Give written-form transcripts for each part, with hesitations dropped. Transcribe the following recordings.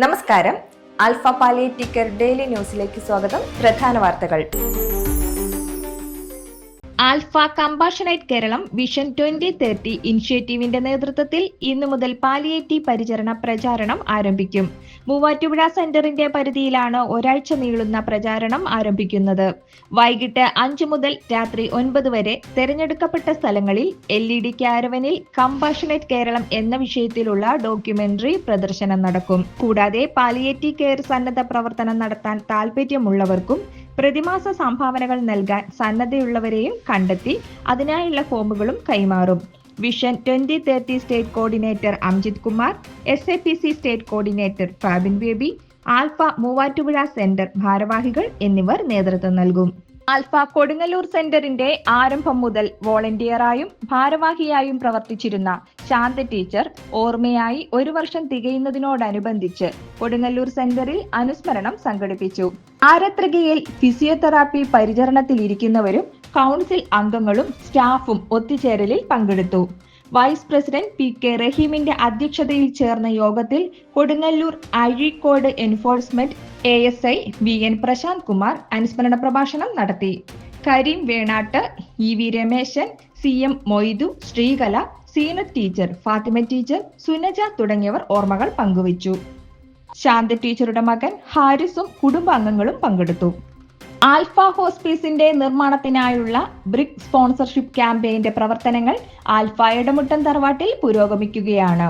നമസ്കാരം. Alpha palliative care daily ന്യൂസിലേക്ക് സ്വാഗതം. പ്രധാന വാർത്തകൾ. ആൽഫ കമ്പാഷനേറ്റ് കേരളം വിഷൻ 2030 ഇനിഷ്യേറ്റീവിന്റെ നേതൃത്വത്തിൽ ഇന്നു മുതൽ പാലിയേറ്റീവ് പരിചരണ പ്രചാരണം ആരംഭിക്കും. മൂവാറ്റുപുഴ സെന്ററിന്റെ പരിധിയിലാണ് ഒരാഴ്ച നീളുന്ന പ്രചാരണം ആരംഭിക്കുന്നത്. വൈകിട്ട് 5 മുതൽ രാത്രി 9 വരെ തെരഞ്ഞെടുക്കപ്പെട്ട സ്ഥലങ്ങളിൽ LED കാരവനിൽ കമ്പാഷനേറ്റ് കേരളം എന്ന വിഷയത്തിലുള്ള ഡോക്യുമെന്ററി പ്രദർശനം നടക്കും. കൂടാതെ പാലിയേറ്റീവ് കെയർ സന്നദ്ധ പ്രവർത്തനം നടത്താൻ താൽപര്യമുള്ളവർക്കും പ്രതിമാസ സംഭാവനകൾ നൽകാൻ സന്നദ്ധയുള്ളവരെയും കണ്ടെത്തി അതിനായുള്ള ഫോമുകളും കൈമാറും. Vision 2030 state coordinator Amjith Kumar, SAPC state coordinator Fabin baby, alpha Muvattupuzha centre ഭാരവാഹികൾ എന്നിവർ നേതൃത്വം നൽകും. ആൽഫ കൊടുങ്ങല്ലൂർ സെന്ററിന്റെ ആരംഭം മുതൽ വോളണ്ടിയറായും ഭാരവാഹിയായും പ്രവർത്തിച്ചിരുന്ന ശാന്ത ടീച്ചർ ഓർമ്മയായി 1 വർഷം തികയുന്നതിനോടനുബന്ധിച്ച് കൊടുങ്ങല്ലൂർ സെന്ററിൽ അനുസ്മരണം സംഘടിപ്പിച്ചു. ആരത്രികയിൽ ഫിസിയോതെറാപ്പി പരിചരണത്തിലിരിക്കുന്നവരും കൗൺസിൽ അംഗങ്ങളും സ്റ്റാഫും ഒത്തുചേരലിൽ പങ്കെടുത്തു. വൈസ് പ്രസിഡന്റ് PK റഹീമിന്റെ അധ്യക്ഷതയിൽ ചേർന്ന യോഗത്തിൽ Kodungallur Azhikode enforcement ASI VN Prashant Kumar അനുസ്മരണ പ്രഭാഷണം നടത്തി. Kareem Venattu, EV Rameshan, CM Moidu, Sreekala, Seenath teacher, Fathima teacher, Sunaja തുടങ്ങിയവർ ഓർമ്മകൾ പങ്കുവച്ചു. ശാന്ത ടീച്ചറുടെ മകൻ ഹാരിസും കുടുംബാംഗങ്ങളും പങ്കെടുത്തു. ആൽഫ ഹോസ്പീസിന്റെ നിർമ്മാണത്തിനായുള്ള ബ്രിക് സ്പോൺസർഷിപ്പ് ക്യാമ്പയിന്റെ പ്രവർത്തനങ്ങൾ ആൽഫ എടമുട്ടം തറവാട്ടിൽ പുരോഗമിക്കുകയാണ്.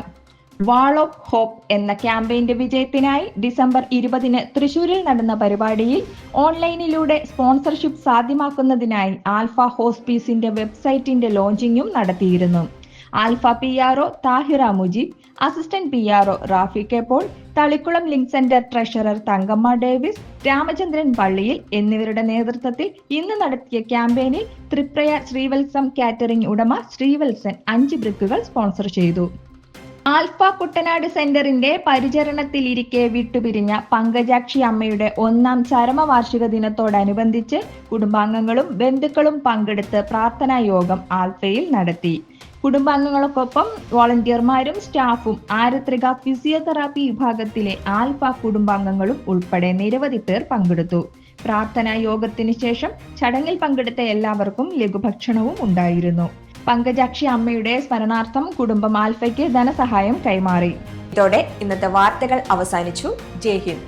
വാൾ ഓഫ് ഹോപ്പ് എന്ന ക്യാമ്പയിന്റെ വിജയത്തിനായി ഡിസംബർ 20 തൃശൂരിൽ നടന്ന പരിപാടിയിൽ ഓൺലൈനിലൂടെ സ്പോൺസർഷിപ്പ് സാധ്യമാക്കുന്നതിനായി ആൽഫ ഹോസ്പീസിന്റെ വെബ്സൈറ്റിന്റെ ലോഞ്ചിങ്ങും നടത്തിയിരുന്നു. Alpha PRO Thahira Mujeeb, assistant PRO Rafi K Paul, Thalikulam link centre treasurer Thankamma Davis, Ramachandran പള്ളിയിൽ എന്നിവരുടെ നേതൃത്വത്തിൽ ഇന്ന് നടത്തിയ ക്യാമ്പയിനിൽ ത്രിപ്രയ ശ്രീവത്സം കാറ്ററിംഗ് ഉടമ ശ്രീവത്സൻ 5 ബ്രിക്കുകൾ സ്പോൺസർ ചെയ്തു. ആൽഫ കുട്ടനാട് സെന്ററിന്റെ പരിചരണത്തിലിരിക്കെ വിട്ടുപിരിഞ്ഞ പങ്കജാക്ഷി അമ്മയുടെ 1ാം ചരമവാർഷിക ദിനത്തോടനുബന്ധിച്ച് കുടുംബാംഗങ്ങളും ബന്ധുക്കളും പങ്കെടുത്ത് പ്രാർത്ഥനാ യോഗം ആൽഫയിൽ നടത്തി. കുടുംബാംഗങ്ങൾക്കൊപ്പം വോളണ്ടിയർമാരും സ്റ്റാഫും ആരത്രിക ഫിസിയോതെറാപ്പി വിഭാഗത്തിലെ ആൽഫ കുടുംബാംഗങ്ങളും ഉൾപ്പെടെ നിരവധി പേർ പങ്കെടുത്തു. പ്രാർത്ഥനാ യോഗത്തിന് ശേഷം ചടങ്ങിൽ പങ്കെടുത്ത എല്ലാവർക്കും ലഘുഭക്ഷണവും ഉണ്ടായിരുന്നു. പങ്കജാക്ഷി അമ്മയുടെ സ്മരണാർത്ഥം കുടുംബം ആൽഫയ്ക്ക് ധനസഹായം കൈമാറി. ഇതോടെ ഇന്നത്തെ വാർത്തകൾ അവസാനിച്ചു. ജയ് ഹിന്ദ്.